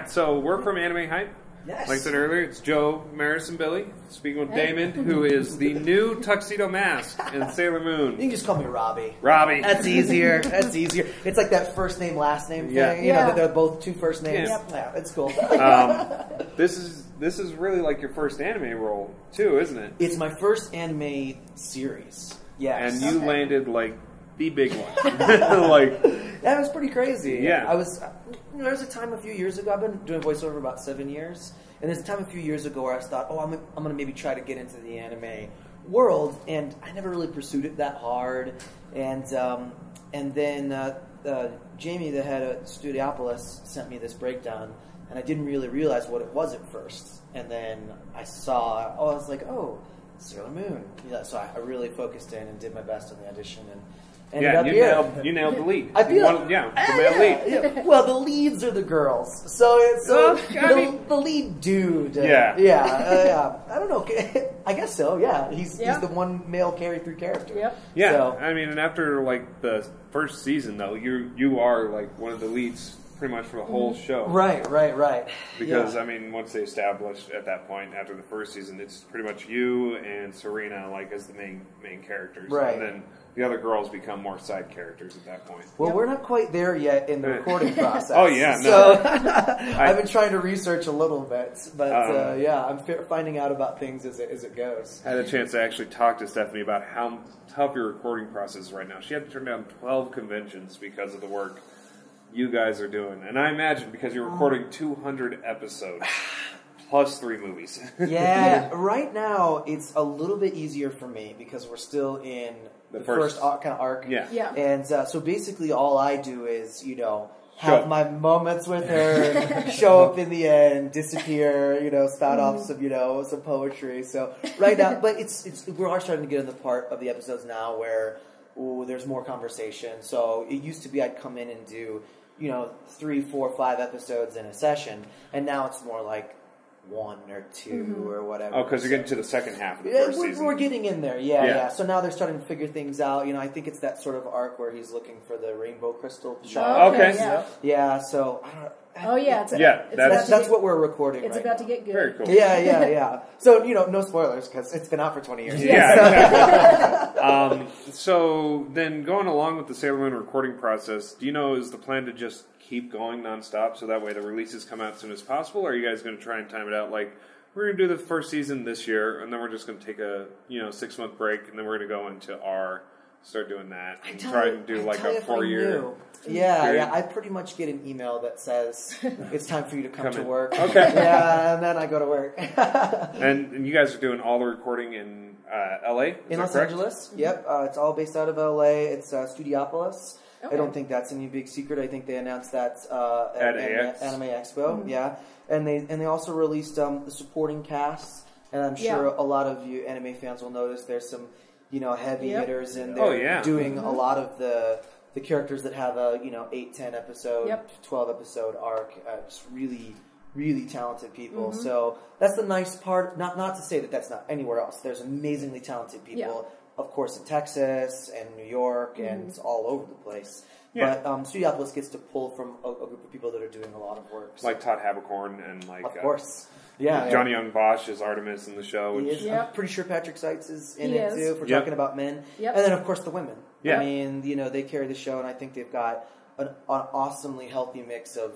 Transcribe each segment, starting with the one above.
So we're from Anime Hype. Yes. Like I said earlier, it's Joe, Maris, and Billy. Speaking with Daymond, who is the new Tuxedo Mask in Sailor Moon. You can just call me Robbie. Robbie. That's easier. That's easier. It's like that first name, last name thing. Yeah. You know, that they're both two first names. Yeah. It's cool. This is really like your first anime role, too, isn't it? It's my first anime series. Yes. And you landed like the big one. Like, that was pretty crazy. Yeah. I was. There was a time a few years ago. I've been doing voiceover about 7 years, and there's a time a few years ago where I thought, oh, I'm gonna maybe try to get into the anime world, and I never really pursued it that hard. And then Jamie, the head of Studiopolis, sent me this breakdown, and I didn't really realize what it was at first. And then I saw, I was like, oh, Sailor Moon. Yeah, so I really focused in and did my best on the audition, and ended up here. You nailed the lead. I feel the male lead. Yeah. Well, the leads are the girls, so it's the lead dude. Yeah. I don't know. I guess so. Yeah, he's the one male carry-through character. Yep. Yeah. So, I mean, and after like the first season, though, you are like one of the leads pretty much for the whole show. Right. Because I mean, once they established at that point after the first season, it's pretty much you and Serena like as the main characters, right? And then the other girls become more side characters at that point. Well, we're not quite there yet in the recording process. Oh, yeah, no. So I've been trying to research a little bit, but I'm finding out about things as it goes. I had a chance to actually talk to Stephanie about how tough your recording process is right now. She had to turn down 12 conventions because of the work you guys are doing. And I imagine because you're recording 200 episodes plus 3 movies. Yeah, right now it's a little bit easier for me because we're still in the first kind of arc. Yeah. And so basically all I do is, have my moments with her, show up in the end, disappear, spout off some poetry. So right now, but we are starting to get in the part of the episodes now where there's more conversation. So it used to be I'd come in and do 3, 4, 5 episodes in a session, and now it's more like 1 or 2 or whatever. Oh, because you're getting to the second half of the first season. We're getting in there, yeah. So now they're starting to figure things out. I think it's that sort of arc where he's looking for the rainbow crystal shot. Oh, okay. Yeah, so I don't know. That's what we're recording. It's about to get good. Very cool. Yeah. So no spoilers because it's been out for 20 years. Yeah. So then, going along with the Sailor Moon recording process, do you know is the plan to just keep going nonstop so that way the releases come out as soon as possible? Or are you guys going to try and time it out? Like we're going to do the first season this year, and then we're just going to take a 6-month break, and then we're going to go into start doing that and try and do like a 4-year. Yeah. I pretty much get an email that says it's time for you to come to work. Okay. Yeah, and then I go to work. and you guys are doing all the recording in L.A. In Los Angeles. Yep. It's all based out of L.A. It's Studiopolis. Okay. I don't think that's any big secret. I think they announced that at Anime Expo. Yeah, and they also released the supporting cast, and I'm sure a lot of you anime fans will notice there's some heavy hitters in there doing a lot of the characters that have a 8, 10 episode, 12 episode arc. Just really, really talented people. So that's the nice part. Not to say that that's not anywhere else. There's amazingly talented people. Yeah. Of course, in Texas and New York and all over the place. Yeah. But Studiopolis gets to pull from a group of people that are doing a lot of work. So. Like Todd Haberkorn and of course. Yeah. Johnny Young Bosch is Artemis in the show. Which I'm pretty sure Patrick Seitz is in it too, if we're talking about men. Yep. And then, of course, the women. Yeah. I mean, they carry the show, and I think they've got an awesomely healthy mix of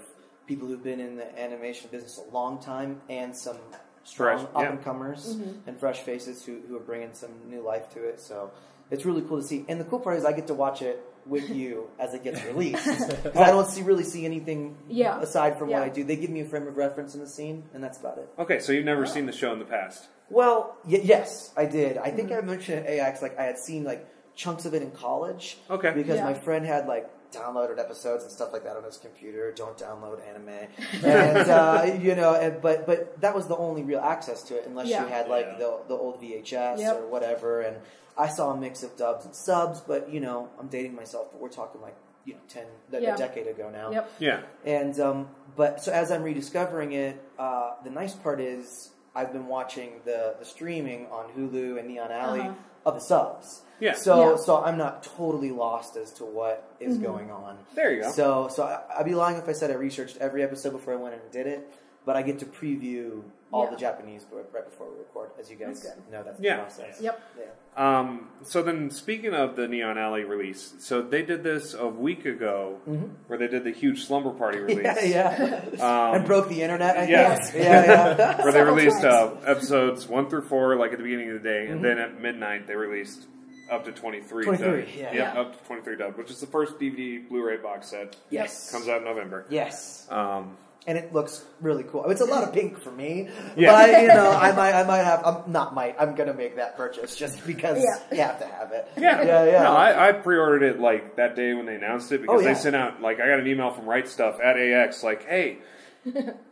people who've been in the animation business a long time and some strong up-and-comers and fresh faces who are bringing some new life to it. So it's really cool to see. And the cool part is I get to watch it with you as it gets released. Because I don't really see anything aside from what I do. They give me a frame of reference in the scene, and that's about it. Okay, so you've never seen the show in the past? Well, yes, I did. I think I mentioned at AX, like I had seen like chunks of it in college. Okay. Because my friend had like downloaded episodes and stuff like that on his computer. Don't download anime. And but that was the only real access to it, unless you had like the old VHS or whatever. And I saw a mix of dubs and subs, but I'm dating myself, but we're talking like a decade ago now. Yep. Yeah. And but so as I'm rediscovering it, the nice part is I've been watching the streaming on Hulu and Neon Alley of the subs. Yeah. So I'm not totally lost as to what is going on. There you go. So I'd be lying if I said I researched every episode before I went and did it, but I get to preview all the Japanese right before we record, as you guys know. That's the process. Yep. Yeah. So then, speaking of the Neon Alley release, so they did this a week ago, where they did the huge Slumber Party release. And broke the internet, I guess. Yeah. Where they released episodes 1 through 4, like at the beginning of the day, and then at midnight they released up to 23. 23, up to 23 dub, which is the first DVD Blu-ray box set. Yes. Comes out in November. Yes. And it looks really cool. It's a lot of pink for me, but I'm gonna make that purchase just because you have to have it. Yeah. No, I pre-ordered it like that day when they announced it because they sent out I got an email from Right Stuff at AX hey,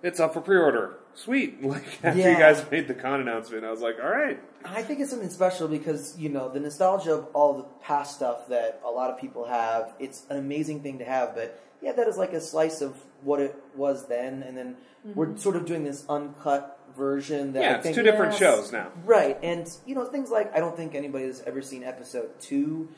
it's up for pre-order. Sweet. After you guys made the con announcement, I was like, all right. I think it's something special because, the nostalgia of all the past stuff that a lot of people have, it's an amazing thing to have, but that is like a slice of what it was then, and then we're sort of doing this uncut version that I think... it's two different shows now. Right, and, things like, I don't think anybody has ever seen episode 2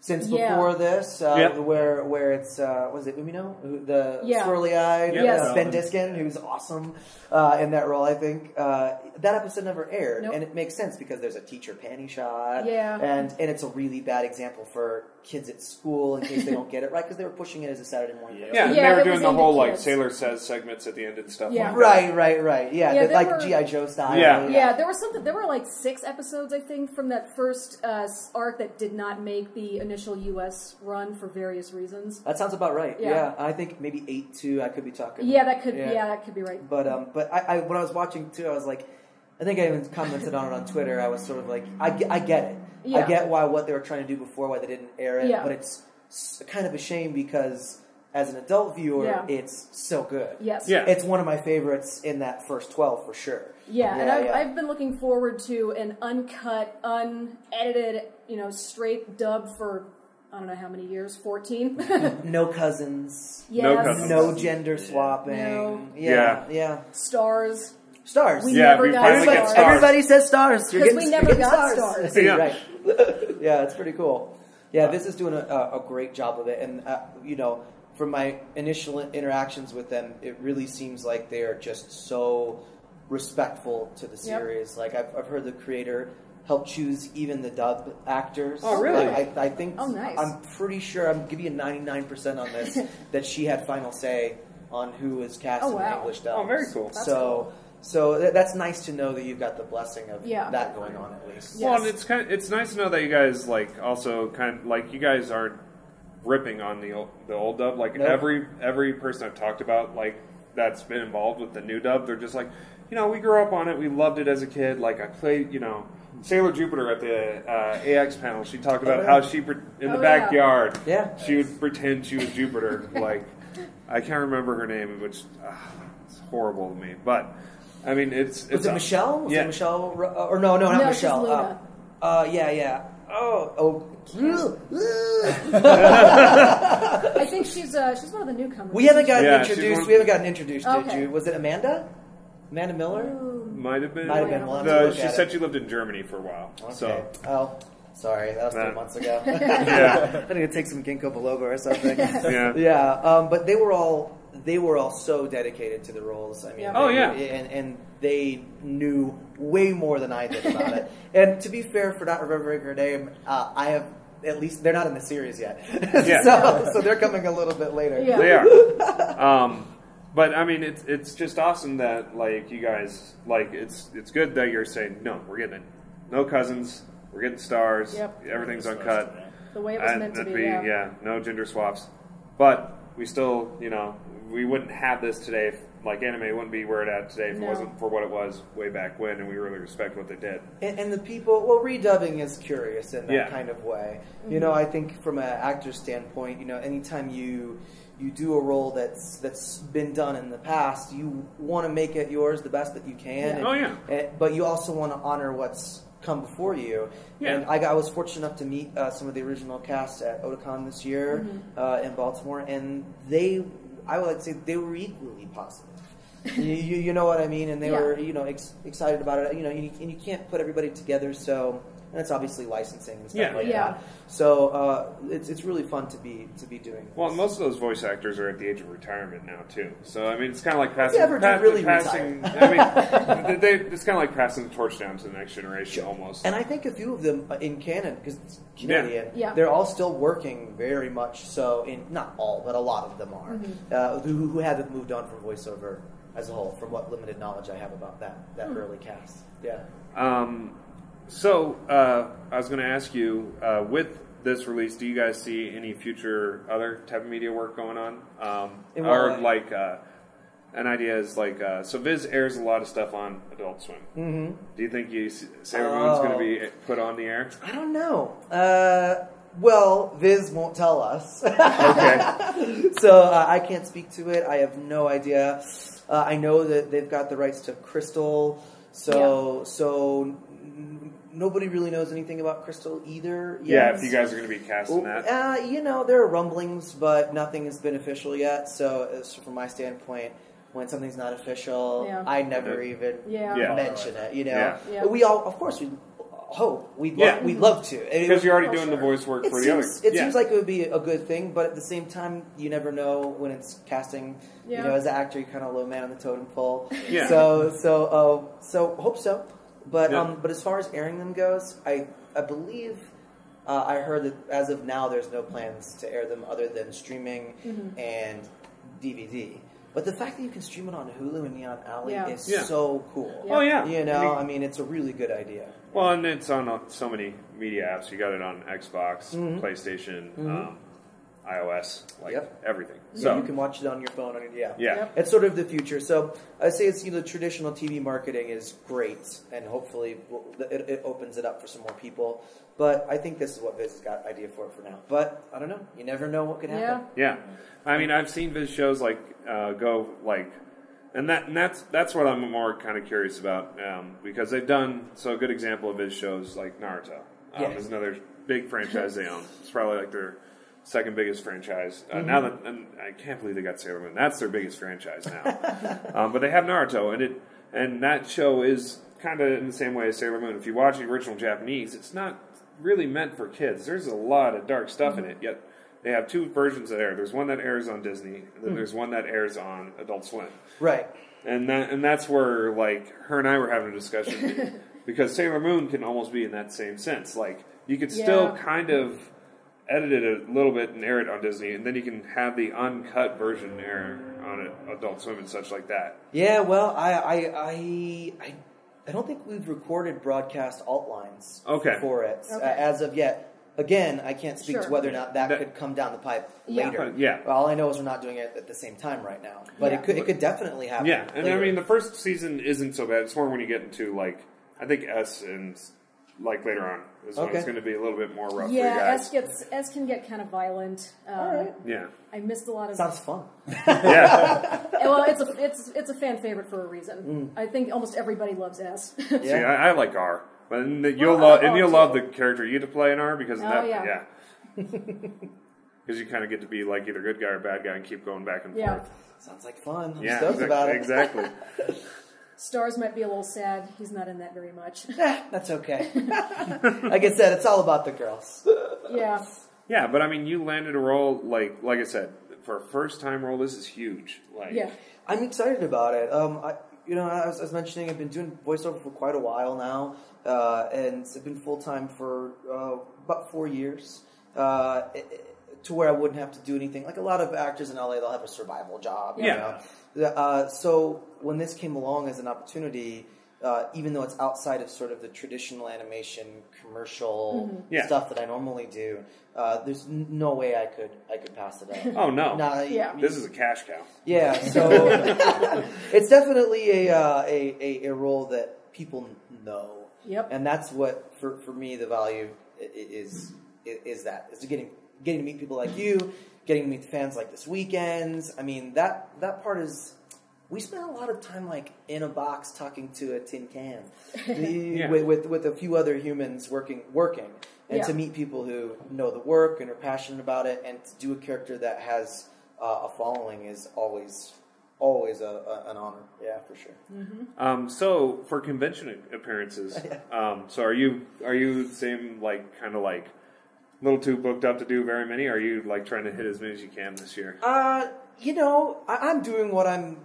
since before this, where it's, was it Umino? The swirly-eyed Ben Diskin, who's awesome in that role, I think. That episode never aired, and it makes sense because there's a teacher panty shot, and it's a really bad example for kids at school in case they don't get it right, because they were pushing it as a Saturday morning. Yeah, they were doing the whole, Sailor Says segments at the end and stuff like that. Right. Yeah, like G.I. Joe style. Yeah, there were 6 episodes, I think, from that first arc that did not make the initial U.S. run for various reasons. That sounds about right. Yeah, I think maybe 8 too. I could be talking. Yeah, that could be right. But I when I was watching too, I was like, I think I even commented on it on Twitter. I was sort of like, I get it. I get what they were trying to do before, why they didn't air it. But it's kind of a shame because as an adult viewer, it's so good. Yes. Yeah. It's one of my favorites in that first 12 for sure. And I've been looking forward to an uncut, unedited, straight dub for I don't know how many years, 14? No cousins. Yes. No cousins. No gender swapping. No. Yeah. Stars. We never got stars. Everybody says stars. Because we never got stars. Right. Yeah, it's pretty cool. Yeah, this is doing a great job of it. And, from my initial interactions with them, it really seems like they are just so respectful to the series. Like, I've heard the creator help choose even the dub actors. Oh, really? I think. Oh, nice. I'm pretty sure. I'm giving you 99% on this that she had final say on who was cast in the English dub. Oh, very cool. So that's nice to know that you've got the blessing of that going on at least. Yes. Well, and it's nice to know that you guys also you guys aren't ripping on the old dub. Every person I've talked about that's been involved with the new dub, they're just like, we grew up on it, we loved it as a kid. I played, Sailor Jupiter at the AX panel. She talked about how she in the backyard. Yeah. She would pretend she was Jupiter. I can't remember her name, which it's horrible to me, but. I mean, it's was it Michelle? Was it Michelle? Or no, not Michelle. She's Luna. Yeah. I think she's one of the newcomers. We haven't gotten introduced. We haven't gotten introduced. Did you? Was it Amanda? Amanda Miller? Might have been. Well, she said she lived in Germany for a while. Okay. So. Sorry, that was 3 months ago. I need to take some ginkgo biloba or something. Yeah. But they were all so dedicated to the roles. I mean, and they knew way more than I did about it. And to be fair, for not remembering her name, I have at least they're not in the series yet. So they're coming a little bit later. Yeah. They are. But I mean, it's just awesome that you guys it's good that you're saying no, we're getting it. No cousins. We're getting stars. Yep. Everything's uncut. The way it was meant to be. No gender swaps. But we still, we wouldn't have this today if, anime wouldn't be where it at today if it wasn't for what it was way back when, and we really respect what they did. And the people, redubbing is curious in that kind of way. Mm-hmm. I think from an actor's standpoint, anytime you do a role that's been done in the past, you want to make it yours the best that you can. But you also want to honor what's come before you. And I was fortunate enough to meet some of the original cast at Otakon this year in Baltimore, and I would like to say they were equally positive. you know what I mean? And they were excited about it. And you can't put everybody together, so and it's obviously licensing and stuff like Yeah. that. So it's really fun to be doing this. Well, most of those voice actors are at the age of retirement now too. So I mean, it's kind of like passing. It's kind of like passing the torch down to the next generation almost. And I think a few of them in canon, because it's Canadian, Yeah. they're all still working very much so. Not all, but a lot of them are who haven't moved on from voiceover as a whole, from what limited knowledge I have about that early cast. Yeah. So I was going to ask you, with this release, do you guys see any future other type of media work going on? Or like an idea is like, so Viz airs a lot of stuff on Adult Swim. Mm-hmm. Do you think Sailor Moon's going to be put on the air? I don't know. Well, Viz won't tell us. Okay. So I can't speak to it. I have no idea. I know that they've got the rights to Crystal, so nobody really knows anything about Crystal either yet. Yeah, if you guys are going to be casting that. There are rumblings, but nothing has been official yet. So from my standpoint, when something's not official, I never even mention it. Yeah. We all, of course, we hope we'd love to, because you're already doing the voice work for the others. It seems like it would be a good thing, but at the same time, you never know when it's casting. You know, as an actor, you're kind of low man on the totem pole. Yeah. So hope so. But but as far as airing them goes, I believe I heard that as of now, there's no plans to air them other than streaming and DVD. But the fact that you can stream it on Hulu and Neon Alley is so cool. Oh yeah, I mean, it's a really good idea. Well, and it's on so many media apps. You got it on Xbox, PlayStation, iOS, everything. So you can watch it on your phone. Yeah. It's sort of the future. So I say it's traditional TV marketing is great, and hopefully it opens it up for some more people. But I think this is what Viz has got idea for now. But I don't know. You never know what could happen. Yeah. I mean, I've seen Viz shows go like, and that's what I'm more kind of curious about because they've done a good example of Viz shows like Naruto. There's another big franchise they own. It's probably like their second biggest franchise now. And I can't believe they got Sailor Moon. That's their biggest franchise now. But they have Naruto, and that show is kind of in the same way as Sailor Moon. If you watch the original Japanese, it's not really meant for kids. There's a lot of dark stuff in it, yet they have two versions that air. There's one that airs on Disney, and then there's one that airs on Adult Swim. Right. And that's where, like, her and I were having a discussion, because Sailor Moon can almost be in that same sense. Like, you could still kind of edit it a little bit and air it on Disney, and then you can have the uncut version air on Adult Swim and such like that. Yeah, well, I don't think we've recorded broadcast alt lines for it as of yet. Again, I can't speak to whether or not that could come down the pipe later. Yeah. All I know is we're not doing it at the same time right now. But it could definitely happen. Yeah, and later. I mean, the first season isn't so bad. It's more when you get into, like, I think S and, like, later on is when it's going to be a little bit more rough for you guys. S can get kind of violent. All right. Yeah. I missed a lot of... Sounds fun. Yeah. Well, it's a fan favorite for a reason. I think almost everybody loves S. See, I like R. But you'll love the character you get to play in R because of that. Because you kind of get to be like either good guy or bad guy and keep going back and forth. Sounds like fun. I'm yeah, stoked about it. Exactly. Stars might be a little sad. He's not in that very much. That's okay. Like I said, it's all about the girls. Yeah. Yeah, but I mean, you landed a role like I said, for a first time role. This is huge. I'm excited about it. As I was mentioning, I've been doing voiceover for quite a while now, and I've been full time for about 4 years. To where I wouldn't have to do anything. Like a lot of actors in LA, they'll have a survival job. You know? So when this came along as an opportunity, even though it's outside of sort of the traditional animation commercial stuff that I normally do, there's no way I could pass it up. Oh no! This is a cash cow. Yeah, so it's definitely a role that people know. Yep. And that's what for me the value is to getting to meet people like you, getting to meet the fans like this weekend. I mean, that part is... We spent a lot of time, like, in a box talking to a tin can with a few other humans working. And to meet people who know the work and are passionate about it, and to do a character that has a following is always always an honor. Yeah, for sure. Mm-hmm. So for convention appearances, so are you the same, like, kind of like a little too booked up to do very many? Or are you like trying to hit as many as you can this year? You know, I'm doing what I'm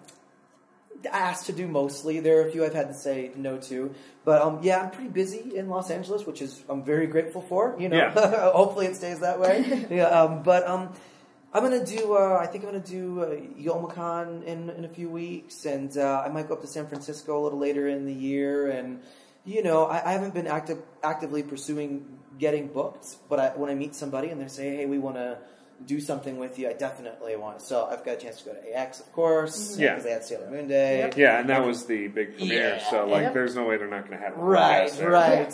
asked to do mostly. There are a few I've had to say no to, but yeah, I'm pretty busy in Los Angeles, which is I'm very grateful for. You know, hopefully it stays that way. But I'm gonna do. I think I'm gonna do Youmacon in a few weeks, and I might go up to San Francisco a little later in the year. And you know, I haven't been actively pursuing getting booked, but when I meet somebody and they say, "Hey, we want to do something with you," I definitely want to. So I've got a chance to go to AX, of course, because they had Sailor Moon Day. Yeah, and that was the big premiere. So like, there's no way they're not going to have it. Right.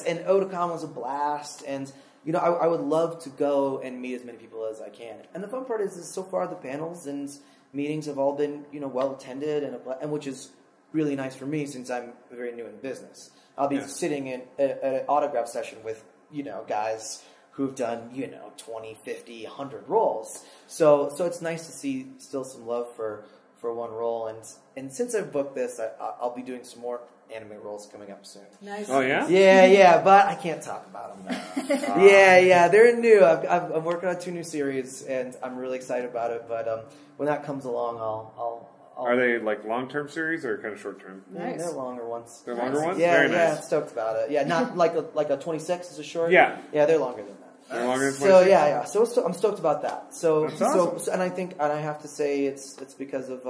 And Otakon was a blast, and you know, I would love to go and meet as many people as I can. And the fun part is so far the panels and meetings have all been, you know, well attended, and which is really nice for me since I'm very new in the business. I'll be sitting in an autograph session with, you know, guys who've done, you know, 20, 50, 100 roles. So it's nice to see still some love for one role. And since I've booked this, I'll be doing some more anime roles coming up soon. Nice. Oh, yeah? Yeah, but I can't talk about them now. Yeah, they're new. I'm working on 2 new series, and I'm really excited about it. But when that comes along, I'll Are they like long-term series or kind of short-term? Yeah, they're longer ones. They're longer ones? Yeah, Very nice. yeah, I'm stoked about it. Yeah, not like a 26 is a short. Yeah. Yeah, they're longer than that. They're longer than 26? So yeah. So I'm stoked about that. So That's awesome. so and I have to say it's because of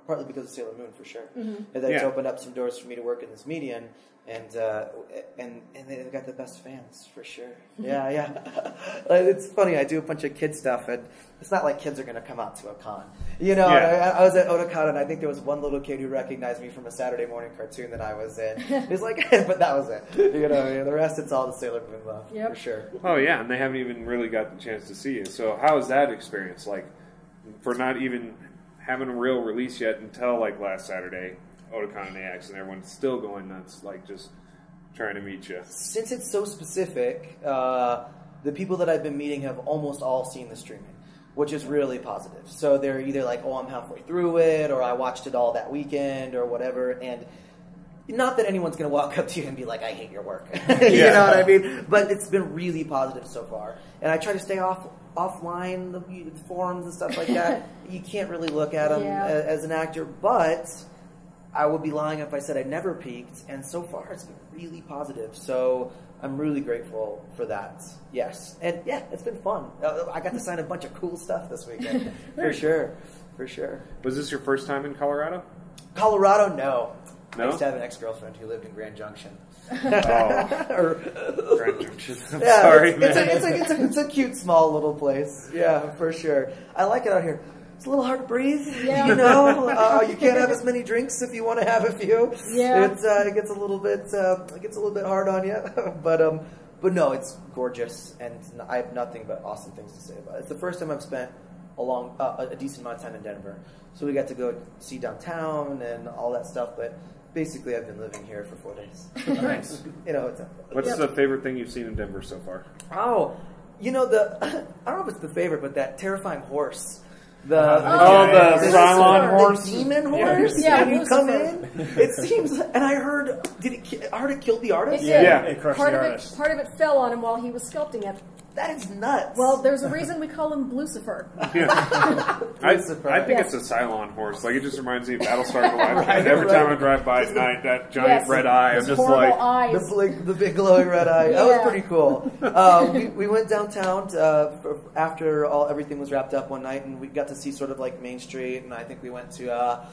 partly because of Sailor Moon for sure. That's opened up some doors for me to work in this medium, and they've got the best fans for sure. Yeah. It's funny. I do a bunch of kid stuff, and it's not like kids are going to come out to a con. You know, I was at Otakon, and I think there was one little kid who recognized me from a Saturday morning cartoon that I was in. He was like, but that was it. You know, the rest, it's all the Sailor Moon love, for sure. Oh, yeah, and they haven't even really got the chance to see you. So how is that experience? Like, for not even having a real release yet until, like, last Saturday, Otakon and AX, and everyone's still going nuts, like, just trying to meet you. Since it's so specific, the people that I've been meeting have almost all seen the streaming, which is really positive. So they're either like, oh, I'm halfway through it, or I watched it all that weekend, or whatever. And not that anyone's going to walk up to you and be like, I hate your work. You know what I mean? But it's been really positive so far. And I try to stay offline, the forums and stuff like that. You can't really look at them as an actor, but I would be lying if I said I never peaked. And so far, it's been really positive. So I'm really grateful for that. Yes. And yeah, it's been fun. I got to sign a bunch of cool stuff this weekend. For sure. Was this your first time in Colorado? Colorado, no. No? I used to have an ex-girlfriend who lived in Grand Junction. Grand Junction. I'm sorry, man. It's a cute, small little place. Yeah, for sure. I like it out here. It's a little hard to breathe, you know. You can't have as many drinks if you want to have a few. Yeah, it gets a little bit hard on you, but no, it's gorgeous, and I have nothing but awesome things to say about it. It's the first time I've spent a decent amount of time in Denver, so we got to go see downtown and all that stuff. But basically, I've been living here for 4 days. Nice. You know, What's the favorite thing you've seen in Denver so far? Oh, you know I don't know if it's the favorite, but that terrifying horse. The Cylon horse, the demon horse. Yeah, when you come in, it seems. And I heard it killed the artist. It did. Yeah, it crushed part the of artist. Part of it fell on him while he was sculpting it. That is nuts. Well, there's a reason we call him Lucifer. I think it's a Cylon horse. Like, it just reminds me of Battlestar Galactica. And every time I drive by at night, that giant red eye, I'm just like... Eyes. The big glowing red eye. That was pretty cool. We went downtown after everything was wrapped up one night, and we got to see sort of like Main Street, and I think we went to...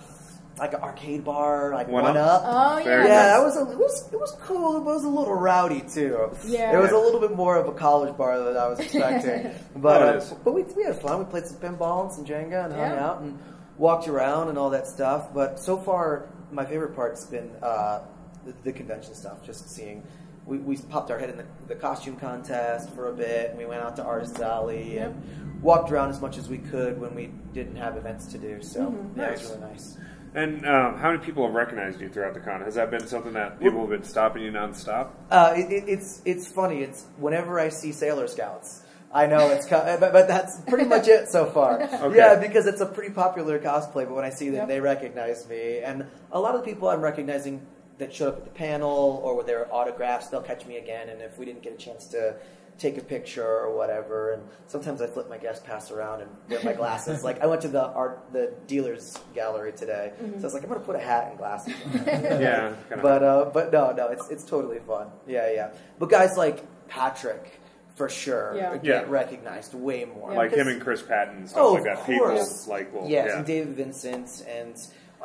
like an arcade bar, like One Up. Oh yeah, yeah. It was cool. It was a little rowdy too. Yeah, it was a little bit more of a college bar than I was expecting. But we had fun. We played some pinball and some Jenga and hung out and walked around and all that stuff. But so far, my favorite part's been the convention stuff. Just seeing. We popped our head in the costume contest for a bit, and we went out to Artist Alley and walked around as much as we could when we didn't have events to do. So it was really nice. And how many people have recognized you throughout the con? Has that been something that people have been stopping you nonstop? It's funny. It's whenever I see Sailor Scouts, I know it's but that's pretty much it so far. Okay. Yeah, because it's a pretty popular cosplay. But when I see them, they recognize me, and a lot of the people I'm recognizing that showed up at the panel or with their autographs, they'll catch me again. And if we didn't get a chance to take a picture or whatever, and sometimes I flip my guest pass around and wear my glasses. Like I went to the dealer's gallery today, so I was like, I'm gonna put a hat and glasses on. Yeah, but no, it's totally fun. Yeah. But guys like Patrick, for sure, get recognized way more. Like him and Chris Patton and stuff like that. People like, and David Vincent and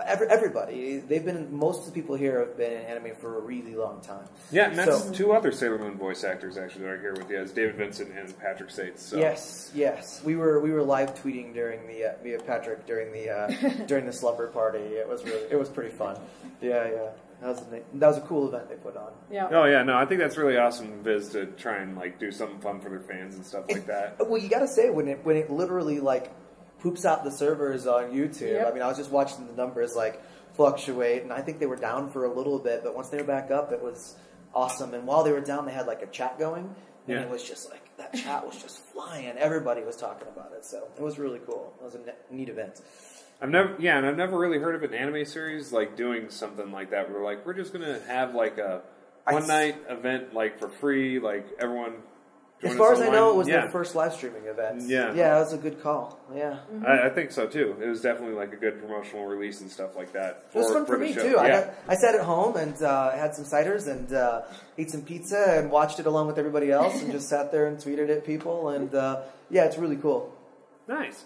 everybody. Most of the people here have been in anime for a really long time. Yeah, and that's two other Sailor Moon voice actors actually that are here with you, as David Vincent and Patrick Sates. So. Yes. We were live tweeting during via Patrick during the slumber party. It was pretty fun. Yeah. That was a cool event they put on. Yeah. Oh yeah, no, I think that's really awesome, Viz, to try and like do something fun for their fans and stuff like that. Well, you got to say when it literally like poops out the servers on YouTube. Yep. I mean, I was just watching the numbers like fluctuate, and I think they were down for a little bit, but once they were back up, it was awesome. And while they were down, they had like a chat going, and it was just like that chat was just flying. Everybody was talking about it, so it was really cool. It was a neat event. I've never really heard of an anime series like doing something like that. Where like we're just gonna have like a one night event like for free, like everyone. As far as I know, it was their first live streaming event. Yeah, it was a good call. Yeah, I think so too. It was definitely like a good promotional release and stuff like that. It was fun for me too. I sat at home and had some ciders and ate some pizza and watched it along with everybody else and just sat there and tweeted at people and it's really cool. Nice.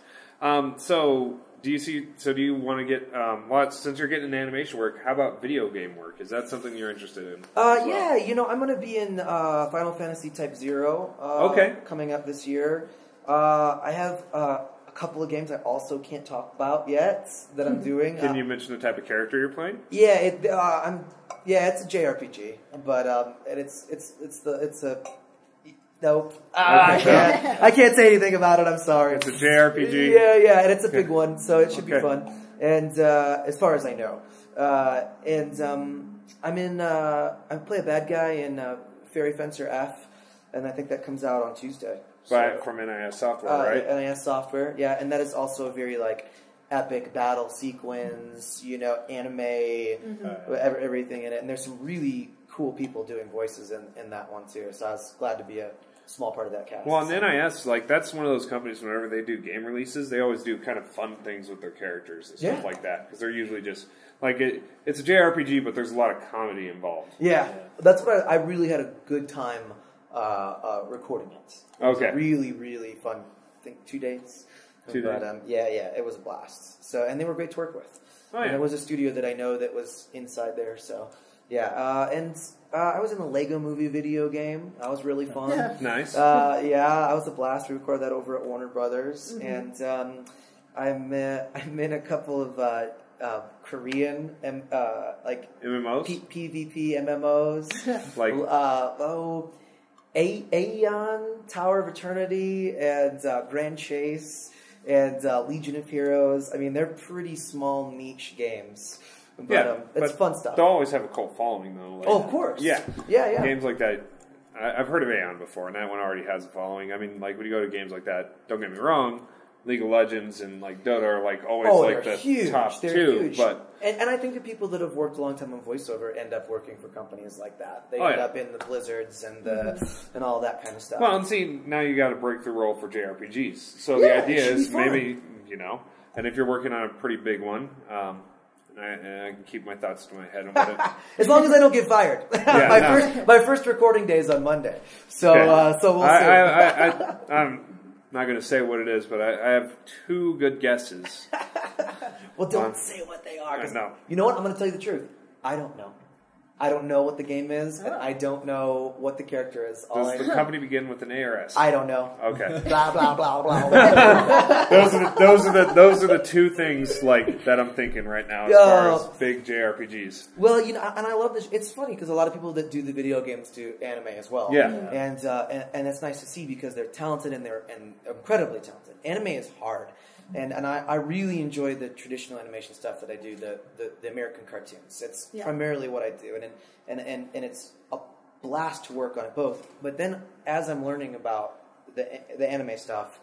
Do you want to get, since you're getting into animation work, how about video game work? Is that something you're interested in? Yeah, I'm going to be in Final Fantasy Type 0 coming up this year. I have a couple of games I also can't talk about yet that I'm doing. Can you mention the type of character you're playing? Yeah, it's a JRPG, but it's a nope. I can't say anything about it. I'm sorry. It's a JRPG. Yeah, and it's a big one, so it should be fun. And as far as I know, I play a bad guy in Fairy Fencer F, and I think that comes out on Tuesday. From NIS Software, right? NIS Software, yeah, and that is also a very like epic battle sequence, anime, everything in it, and there's some really cool people doing voices in that one too. So I was glad to be a small part of that cast. Well, and NIS, like that's one of those companies. Whenever they do game releases, they always do kind of fun things with their characters and stuff like that because they're usually just like it's a JRPG, but there's a lot of comedy involved. Yeah, that's what I really had a good time recording it. It was really, really fun. I think 2 days. But it was a blast. So, and they were great to work with. Oh, yeah. And it was a studio that I know that was inside there. So, I was in a Lego Movie video game. That was really fun. Nice. I was a blast. We recorded that over at Warner Brothers, and I'm in a couple of Korean like MMOs, PvP MMOs, like Aeon, Tower of Eternity, and Grand Chase, and Legion of Heroes. I mean, they're pretty small niche games. But it's fun stuff. They'll always have a cult following, though. Like, of course. Yeah. Yeah. Games like that, I've heard of Aeon before, and that one already has a following. I mean, like, when you go to games like that, don't get me wrong, League of Legends and, like, Dota are, like, always, like, the huge. top they're two. Huge. But and I think the people that have worked a long time on voiceover end up working for companies like that. They end up in the Blizzards and and all that kind of stuff. Well, and see, now you got a breakthrough role for JRPGs. So the idea is maybe, and if you're working on a pretty big one, I can keep my thoughts to my head on what it... As long as I don't get fired. My first recording day is on Monday. So we'll see. I'm not going to say what it is, but I have two good guesses. Well, don't say what they are. No. You know what? I'm going to tell you the truth. I don't know. I don't know what the game is, and I don't know what the character is. Does the company begin with an A or S? I don't know. Okay. Blah blah blah blah. those are the two things like that I'm thinking right now as far as big JRPGs. Well, and I love this. It's funny because a lot of people that do the video games do anime as well. Yeah. And it's nice to see because they're talented and they're incredibly talented. Anime is hard. And I really enjoy the traditional animation stuff that I do, the American cartoons. It's primarily what I do, and it's a blast to work on it both. But then as I'm learning about the anime stuff,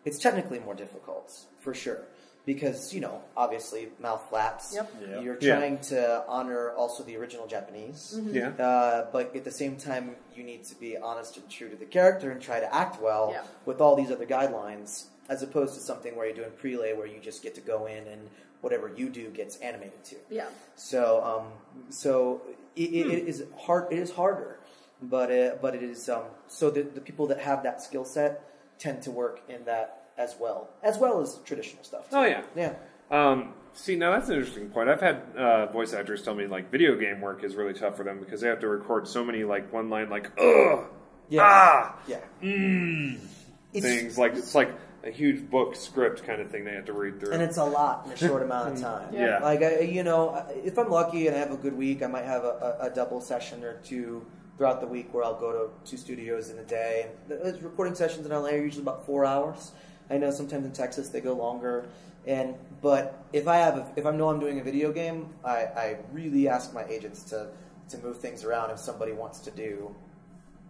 it's technically more difficult for sure. Because, obviously, mouth flaps. Yep. Yeah. You're trying to honor also the original Japanese. Mm-hmm. Yeah. But at the same time, you need to be honest and true to the character and try to act well Yeah. with all these other guidelines, as opposed to something where you're doing prelay where you just get to go in and whatever you do gets animated to. Yeah. So, it is hard. It is harder, but it is so the people that have that skill set tend to work in that as well as traditional stuff too. Oh yeah. Yeah. See, now that's an interesting point. I've had voice actors tell me like video game work is really tough for them because they have to record so many like one line like ugh, Yeah. Yeah. Things like it's like a huge book script kind of thing they have to read through. And it's a lot in a short amount of time. Yeah. Like, if I'm lucky and I have a good week, I might have a double session or two throughout the week where I'll go to 2 studios in a day. And the recording sessions in LA are usually about 4 hours. I know sometimes in Texas they go longer. But if I know I'm doing a video game, I really ask my agents to move things around if somebody wants to do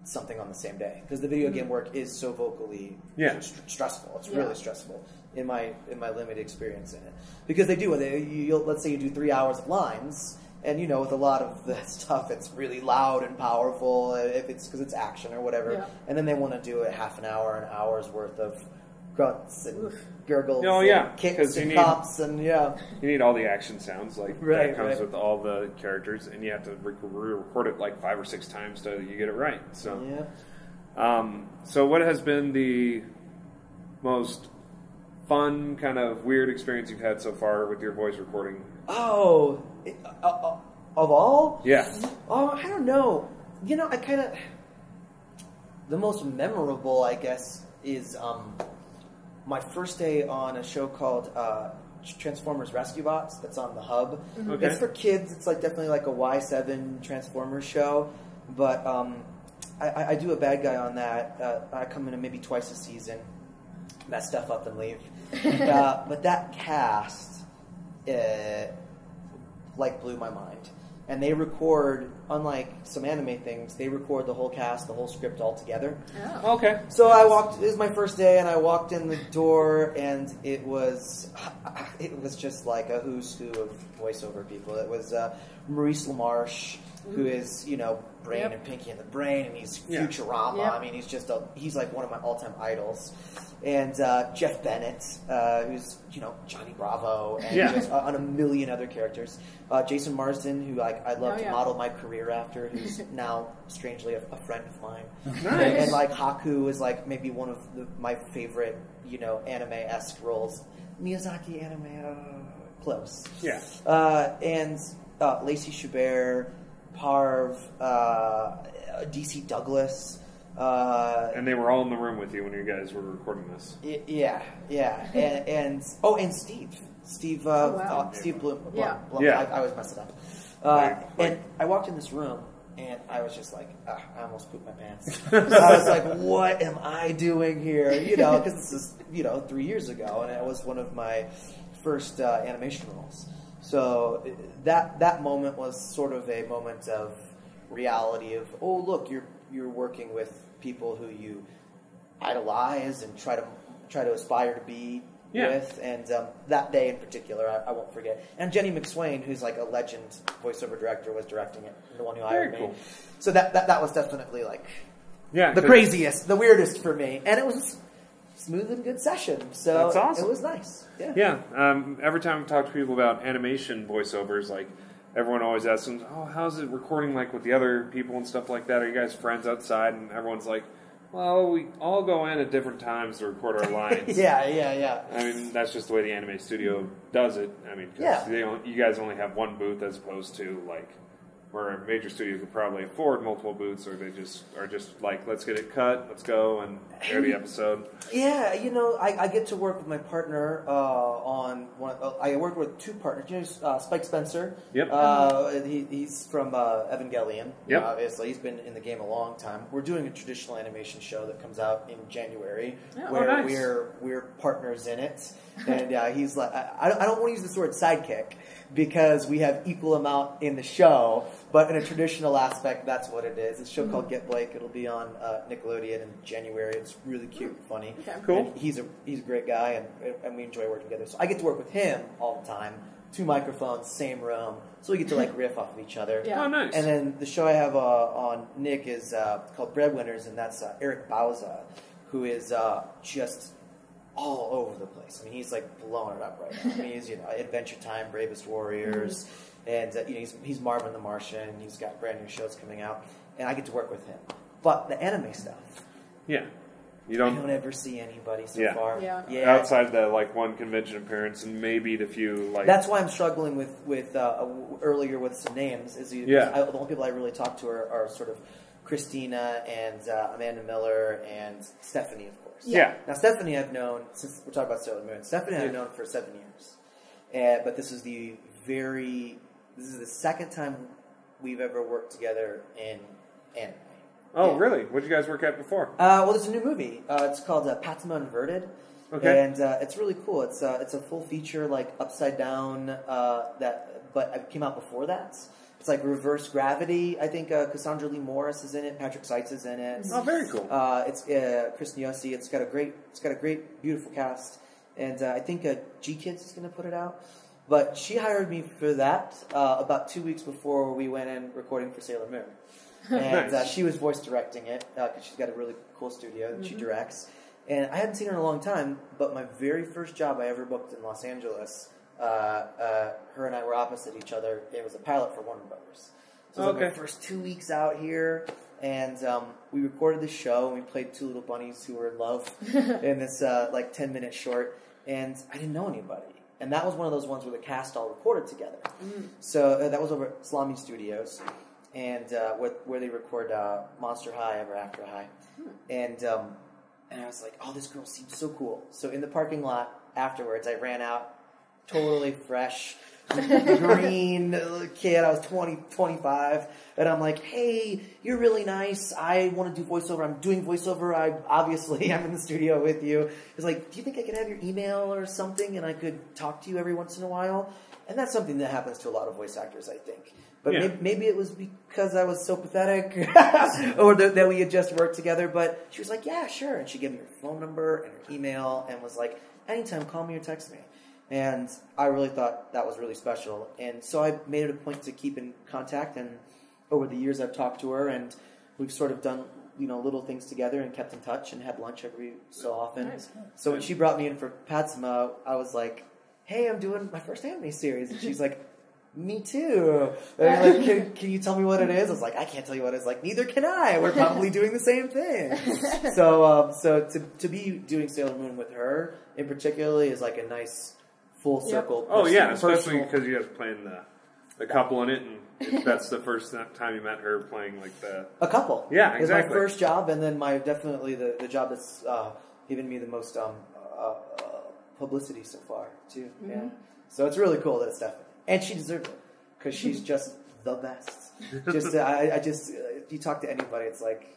something on the same day, because the video game work is so vocally stressful. It's really stressful in my limited experience in it, because they do. Let's say you do 3 hours of lines, and with a lot of the stuff, it's really loud and powerful if it's because it's action or whatever, and then they want to do it half an hour, an hour's worth of grunts and gurgles, and kicks and pops, and you need all the action sounds that comes with all the characters, and you have to record it like 5 or 6 times so that you get it right. So, so what has been the most fun kind of weird experience you've had so far with your voice recording? Of all? Yeah. Oh, I don't know. I kind of the most memorable, I guess, is my first day on a show called Transformers Rescue Bots that's on the Hub. Okay. It's for kids. It's definitely like a Y7 Transformers show. But I do a bad guy on that. I come in maybe twice a season, mess stuff up and leave. But that cast blew my mind. And they record, unlike some anime things, they record the whole cast, the whole script all together. Oh. Okay. So it was my first day, and I walked in the door, and it was just like a who's who of voiceover people. It was Maurice LaMarche, who is, Brain and Pinky and the Brain, and he's Futurama. Yep. I mean, he's like one of my all-time idols. And Jeff Bennett, who's, Johnny Bravo, and just on a million other characters. Jason Marsden, who I love to model my career after, who's now, strangely, a friend of mine. Nice. And Haku is maybe one of my favorite, anime-esque roles. Miyazaki anime, close. Yeah. And Lacey Chabert, Parv, DC Douglas. And they were all in the room with you when you guys were recording this. Yeah. and Steve. Steve Bloom. Yeah. I always mess it up. And I walked in this room, and I was just like, I almost pooped my pants. I was like, what am I doing here? Because this is, 3 years ago, and it was one of my first animation roles. So that moment was sort of a moment of reality of, oh, look, you're working with people who you idolize and try to aspire to be with, and that day in particular, I won't forget. And Jenny McSwain, who's a legend voiceover director, was directing it, the one who hired me. So that was definitely the craziest, the weirdest for me, and it was a smooth and good session. So that's awesome. It was nice. Yeah. Every time I talk to people about animation voiceovers, everyone always asks them, oh, how's it recording with the other people and stuff like that? Are you guys friends outside? And everyone's like, well, we all go in at different times to record our lines. Yeah. I mean, that's just the way the anime studio does it. I mean, because you guys only have one booth as opposed to, where a major studio could probably afford multiple booths, or they just are let's get it cut, let's go, and air the episode. Yeah, I get to work with my partner on one. I work with 2 partners. Spike Spencer. Yep. He's from Evangelion. Yep. Obviously, he's been in the game a long time. We're doing a traditional animation show that comes out in January, nice. we're partners in it. And he's I don't want to use the word sidekick, because we have equal amount in the show, but in a traditional aspect, that's what it is. It's a show called Get Blake. It'll be on Nickelodeon in January. It's really cute and funny. Okay. Cool. And he's a great guy, and we enjoy working together. So I get to work with him all the time. 2 microphones, same room, so we get to like riff off of each other. Yeah. Oh, nice. And then the show I have on Nick is called Breadwinners, and that's Eric Bauza, who is just all over the place. I mean, he's like blowing it up right now. I mean, he's Adventure Time, Bravest Warriors, and he's Marvin the Martian. He's got brand new shows coming out, and I get to work with him. But the anime stuff, Yeah. I don't ever see anybody so far. Yeah. Outside the like one convention appearance and maybe the few like. That's why I'm struggling with earlier with some names. The only people I really talk to are sort of Christina and Amanda Miller and Stephanie, of course. Yeah. Now Stephanie I've known since we're talking about Sailor Moon. Stephanie I've known for 7 years, but this is the second time we've ever worked together in anime. Oh, really? What did you guys work at before? Well, there's a new movie. It's called Patama Inverted. Okay. And it's really cool. It's a full feature, like upside down. But it came out before that. It's like reverse gravity. I think Cassandra Lee Morris is in it. Patrick Seitz is in it. Oh, very cool. It's Chris Nyosi. It's got a great, beautiful cast. And I think G Kids is going to put it out. But she hired me for that about 2 weeks before we went in recording for Sailor Moon. And Nice. she was voice directing it because she's got a really cool studio that she directs. And I hadn't seen her in a long time, but my very first job I ever booked in Los Angeles, her and I were opposite each other. It was a pilot for Warner Brothers. So it was like my first 2 weeks out here, and we recorded the show, and we played 2 little bunnies who were in love in this like 10-minute short, and I didn't know anybody. And that was one of those ones where the cast all recorded together. So that was over at Salami Studios. And where they record Monster High, Ever After High. And I was like, oh, this girl seems so cool. So in the parking lot afterwards, I ran out, totally fresh, green kid. I was 25. And I'm like, hey, you're really nice. I want to do voiceover. I'm doing voiceover. I'm in the studio with you. He's like, do you think I could have your email or something and I could talk to you every once in a while? And that's something that happens to a lot of voice actors, I think. But maybe it was because I was so pathetic or that we had just worked together. But she was like, yeah, sure. And she gave me her phone number and her email and was like, anytime, call me or text me. And I really thought that was really special. And so I made it a point to keep in contact. And over the years, I've talked to her. And we've sort of done little things together and kept in touch and had lunch every so often. Nice. So when she brought me in for Patsuma, I was like, hey, I'm doing my first anime series. And she's like, me too. And like, can you tell me what it is? I was like, I can't tell you what it is. Like, neither can I. We're probably doing the same thing. So to be doing Sailor Moon with her in particular is like a nice full circle. Oh yeah, especially because you guys playing the couple in it, and if that's the first time you met her playing like a couple. Yeah, exactly. It was my first job, and then definitely the job that's given me the most publicity so far too. Yeah. So it's really cool that it's Stephanie. And she deserves it because she's just the best. You talk to anybody, it's like,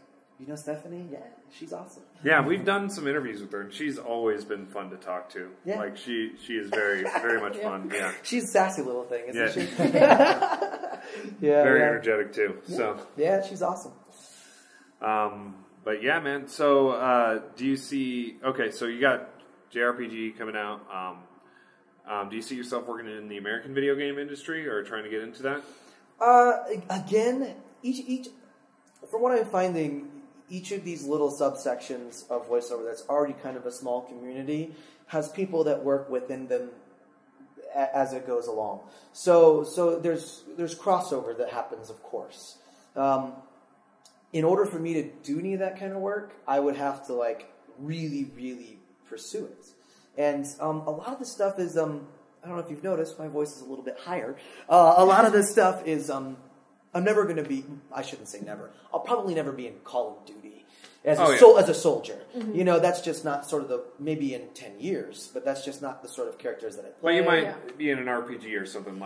Stephanie? Yeah, she's awesome. Yeah, we've done some interviews with her, and she's always been fun to talk to. Yeah. Like she is very, very much fun. Yeah, she's a sassy little thing, isn't she? Very energetic too. Yeah. So she's awesome. But yeah, man. So do you see? Okay, so you got JRPG coming out. Do you see yourself working in the American video game industry or trying to get into that? Again, each from what I'm finding, each of these little subsections of voiceover that's already kind of a small community has people that work within them as it goes along. So there's crossover that happens, of course. In order for me to do any of that kind of work, I would have to like really, really pursue it. And a lot of the stuff is, I don't know if you've noticed, my voice is a little bit higher. A lot of this stuff is, I'm never going to be, I shouldn't say never, I'll probably never be in Call of Duty as a soldier. Mm-hmm. That's just not sort of maybe in 10 years, but that's just not the sort of characters that I play. Well, you might be in an RPG or something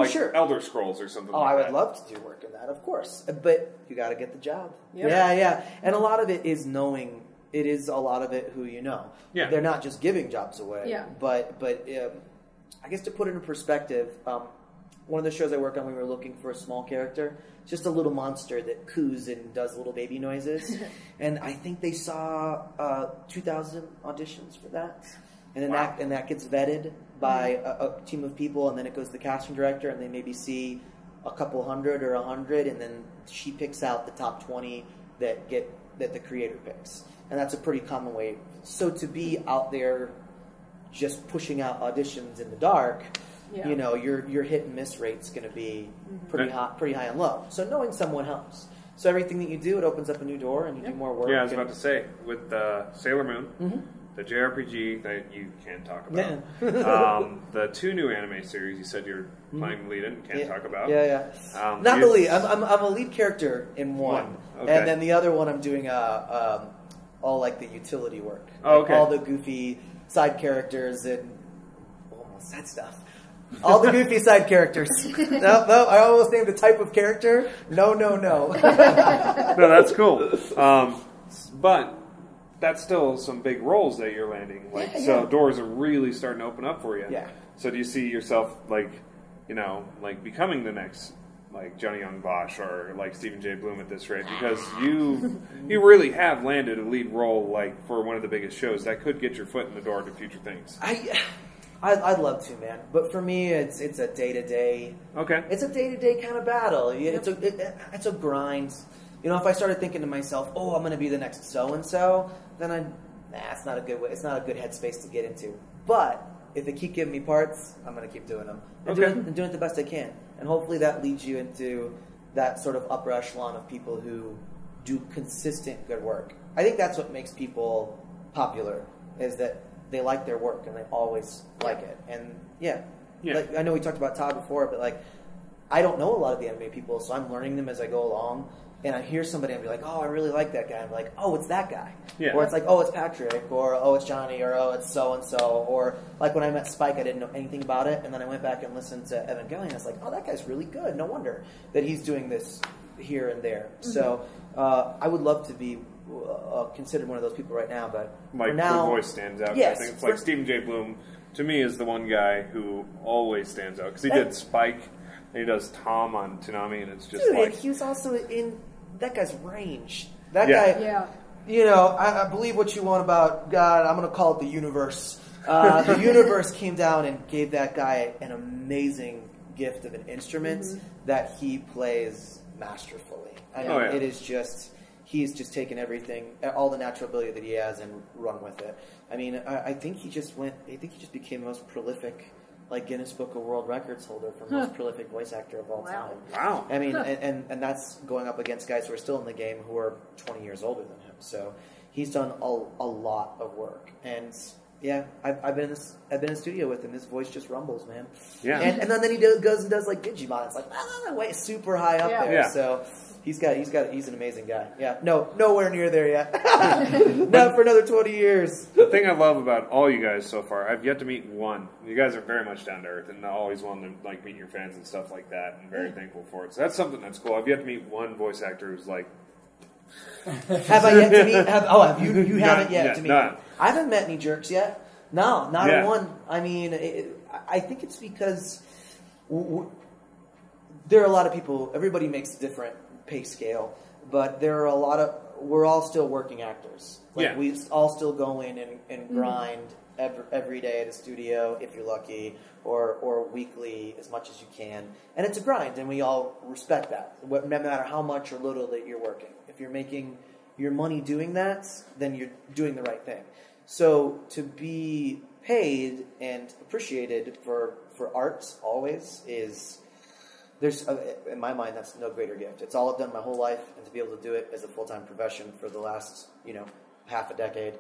sure. Elder Scrolls or something like that. I would love to do work in that, of course. But you got to get the job. Yep. Yeah. And a lot of it is knowing. It is a lot of it who you know. Yeah. They're not just giving jobs away. Yeah. But I guess to put it in perspective, one of the shows I work on, we were looking for a small character, just a little monster that coos and does little baby noises. And I think they saw 2,000 auditions for that. And then that gets vetted by a team of people, and then it goes to the casting director, and they maybe see a couple hundred or 100, and then she picks out the top 20 that the creator picks. And that's a pretty common way. So to be out there just pushing out auditions in the dark, you know, your hit and miss rate's going to be pretty high and low. So knowing someone helps. So everything that you do, it opens up a new door, and you do more work. Yeah, I was about to say, with Sailor Moon, the JRPG that you can't talk about, the 2 new anime series you said you're playing the lead in, can't talk about. Not the lead. I'm a lead character in one. Okay. And then the other one I'm doing all like the utility work. All the goofy side characters and almost that stuff. All the goofy side characters. No, I almost named a type of character. No. No, that's cool. But that's still some big roles that you're landing. So doors are really starting to open up for you. Yeah. So do you see yourself becoming the next Johnny Young Bosch or Stephen J. Bloom at this rate? Because you really have landed a lead role for one of the biggest shows that could get your foot in the door to future things. I'd love to, man. But for me, it's a day-to-day. Okay. It's a day-to-day kind of battle. It's a grind. You know, if I started thinking to myself, I'm going to be the next so-and-so, then it's not a good way. It's not a good headspace to get into. But if they keep giving me parts, I'm going to keep doing them. And doing it the best I can. And hopefully that leads you into that sort of upper echelon of people who do consistent good work. I think that's what makes people popular, is that they like their work and they always like it. And I know we talked about Todd before, but I don't know a lot of the anime people, so I'm learning them as I go along. And I hear somebody and be like, I really like that guy. I'm like, it's that guy. Yeah. Or it's like, it's Patrick, or it's Johnny, or it's so-and-so. Or when I met Spike, I didn't know anything about it. And then I went back and listened to Evangelion. I was like, that guy's really good. No wonder that he's doing this here and there. Mm-hmm. So I would love to be considered one of those people right now. But for now, your voice stands out. Yes, I think it's Stephen J. Bloom, to me, is the one guy who always stands out. Because he did Spike, and he does Tom on Toonami, and it's just he was also in... That guy's range. That guy, you know, I believe what you want about God. I'm going to call it the universe. The universe came down and gave that guy an amazing gift of an instrument that he plays masterfully. I mean, it is just, he's just taken everything, all the natural ability that he has, and run with it. I mean, I think he just became the most prolific Guinness Book of World Records holder for most prolific voice actor of all time. Wow. I mean, and that's going up against guys who are still in the game who are 20 years older than him. So he's done a lot of work. And I've been in the studio with him. His voice just rumbles, man. Yeah. And then he goes and does Digimon. It's way super high up there. Yeah. So he's an amazing guy. Yeah. Nowhere near there yet. Not for another 20 years. The thing I love about all you guys so far, I've yet to meet one. You guys are very much down to earth and always wanting to meet your fans and stuff like that, and very thankful for it. So that's something that's cool. I've yet to meet one voice actor who's Have I yet to meet? Have you? You haven't yet to meet? I haven't met any jerks yet. No, not one. I mean, I think it's because there are a lot of people. Everybody makes a different pay scale, but there are a lot of. We're all still working actors. We all still go in and grind every day at a studio, if you're lucky, or weekly as much as you can. And it's a grind, and we all respect that, no matter how much or little that you're working. If you're making your money doing that, then you're doing the right thing. So to be paid and appreciated for art always is... in my mind, that's no greater gift. It's all I've done my whole life, and to be able to do it as a full-time profession for the last, half a decade,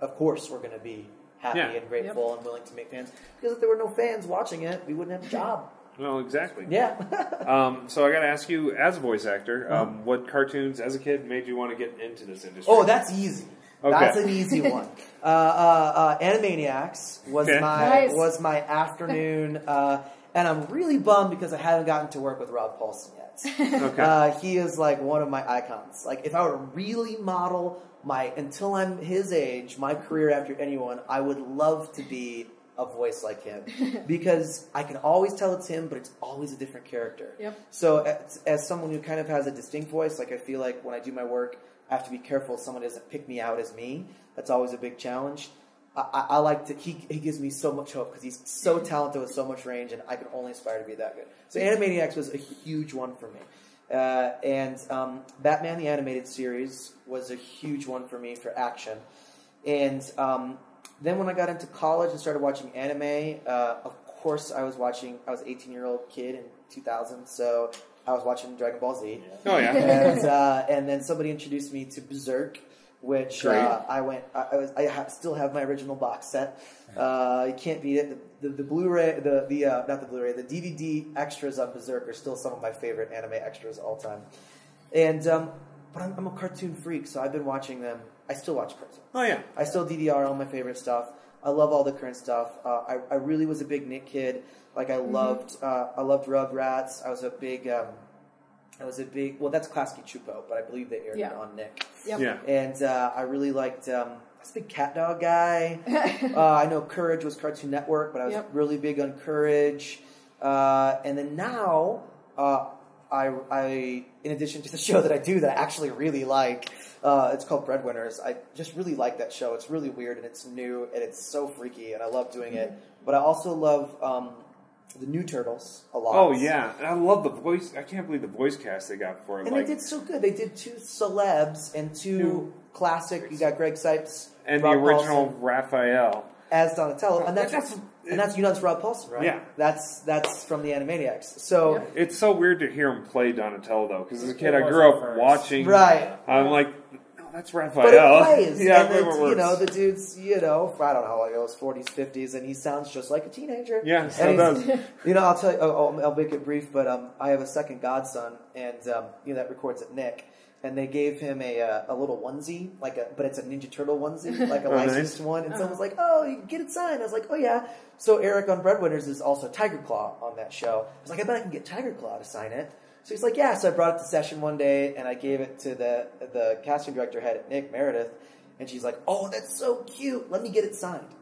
of course we're going to be happy and grateful and willing to make fans. Because if there were no fans watching it, we wouldn't have a job. Well, exactly. Yeah. So I got to ask you, as a voice actor, what cartoons as a kid made you want to get into this industry? Oh, that's easy. Okay. That's an easy one. Animaniacs was my afternoon... and I'm really bummed because I haven't gotten to work with Rob Paulson yet. Okay. He is one of my icons. If I were to really model until I'm his age, my career after anyone, I would love to be a voice like him because I can always tell it's him, but it's always a different character. Yep. So as someone who kind of has a distinct voice, like I feel like when I do my work, I have to be careful someone doesn't pick me out as me. That's always a big challenge. I like to, he gives me so much hope because he's so talented with so much range, and I can only aspire to be that good. So Animaniacs was a huge one for me. And Batman the Animated Series was a huge one for me for action. And then when I got into college and started watching anime, of course I was an 18-year-old kid in 2000, so I was watching Dragon Ball Z. Oh, yeah. And then somebody introduced me to Berserk, which I still have my original box set. You can't beat it. The Blu-ray, not the Blu-ray, the DVD extras on Berserk are still some of my favorite anime extras of all time. And but I'm a cartoon freak, so I've been watching them. I still watch cartoons. Oh yeah. I still DVR all my favorite stuff. I love all the current stuff. I really was a big Nick kid. Like I loved Rugrats. I was a big. Well, that's Klasky Chupo, but I believe they aired it on Nick. Yep. Yeah. And I really liked. I was a big Cat Dog guy. I know Courage was Cartoon Network, but I was really big on Courage. And then now, I in addition to the show that I do that I actually really like, it's called Breadwinners. I just really like that show. It's really weird and it's new and it's so freaky and I love doing it. But I also love the new Turtles a lot. Oh yeah, and I love the voice. I can't believe the voice cast they got for it. And they did so good. They did 2 celebs and 2 classic. You got Greg Sipes and Rob the original Paulson Raphael as Donatello, and that's Rob Paulson, right? Yeah, that's from the Animaniacs. So it's so weird to hear him play Donatello though, because as a kid I grew up watching. Right, I'm like, no, that's Raphael. But it plays. Yeah, and the dude's, I don't know how long it was, 40s, 50s, and he sounds just like a teenager. Yeah, so does. I'll tell you. I'll make it brief, but I have a second godson, and that records at Nick. And they gave him a little onesie, but it's a Ninja Turtle onesie, like a licensed one. And someone was like, "Oh, you can get it signed." I was like, "Oh yeah." So Eric on Breadwinners is also Tiger Claw on that show. I was like, "I bet I can get Tiger Claw to sign it." So he's like, "Yeah." So I brought it to session one day, and I gave it to the casting director head at Nick, Meredith, and she's like, "Oh, that's so cute. Let me get it signed."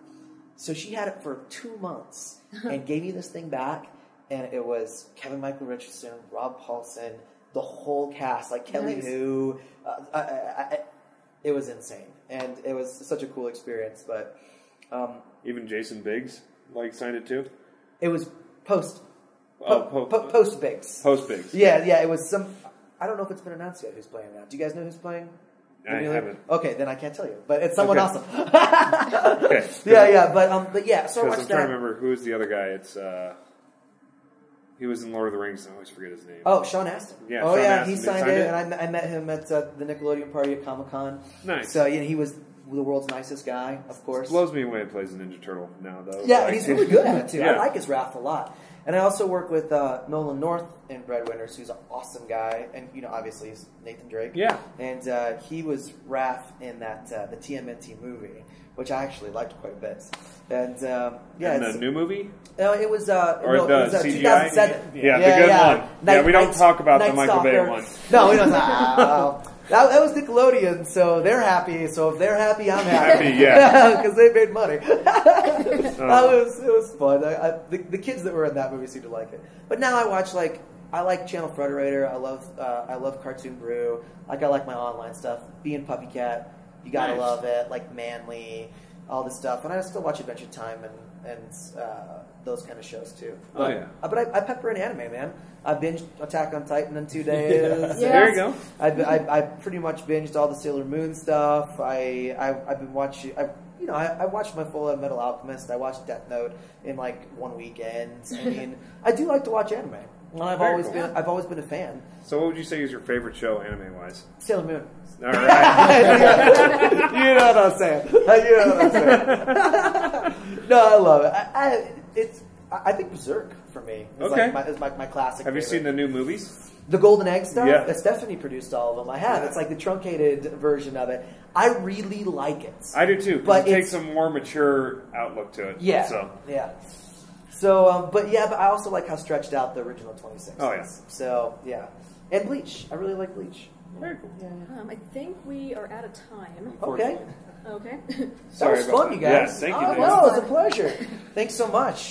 So she had it for 2 months and gave me this thing back, and it was Kevin Michael Richardson, Rob Paulson, the whole cast, like Kelly Hu. It was insane, and it was such a cool experience. But even Jason Biggs signed it too. It was post Biggs. Post Biggs. Yeah. It was some. I don't know if it's been announced yet who's playing now. Do you guys know who's playing? I haven't. Okay, then I can't tell you. But it's someone awesome. Okay. Yeah. But yeah. So I watched I'm trying to remember who's the other guy. It's. He was in Lord of the Rings, and I always forget his name. Oh, Sean Astin. Yeah, Sean Astin. He signed it, and I met him at the Nickelodeon party at Comic-Con. Nice. So he was the world's nicest guy, of course. It blows me when he plays a Ninja Turtle now, though. Yeah, and he's really good at it, too. Yeah. I like his Raph a lot. And I also work with Nolan North in Breadwinners, who's an awesome guy. And, obviously he's Nathan Drake. Yeah. And he was Raph in that the TMNT movie, which I actually liked quite a bit. And, the new movie? No, it was the CGI? 2007. Yeah, the good one. We don't talk about the Michael Bay one. No, we don't. That was Nickelodeon, so they're happy. So if they're happy, I'm happy. Yeah. Because they made money. It was fun. The kids that were in that movie seemed to like it. But now I watch, I like Channel Frederator. I love Cartoon Brew. I like my online stuff. Being Puppy Cat, you gotta love it. Like Manly, all this stuff. And I still watch Adventure Time and those kind of shows too. But, but I pepper in anime, man. I binged Attack on Titan in 2 days. There you go. I pretty much binged all the Sailor Moon stuff. I've been watching. I watched my full Metal Alchemist. I watched Death Note in 1 weekend. I mean, I do like to watch anime. I've always been a fan. So, what would you say is your favorite show, anime-wise? Sailor Moon. All right. You know what I'm saying. No, I love it. I think Berserk for me is my classic. Have you favorite. seen the new movies? The Golden Egg stuff? Yeah. Stephanie produced all of them. I have. It's like the truncated version of it. I really like it. I do too, but it takes a more mature outlook to it. Yeah. So. Yeah. So, but I also like how stretched out the original 26 is. Oh, yeah. So, yeah. And Bleach. I really like Bleach. Very cool. I think we are out of time. Okay. Okay. That was fun, you guys. Yeah, thank you. No, it was a pleasure. Thanks so much.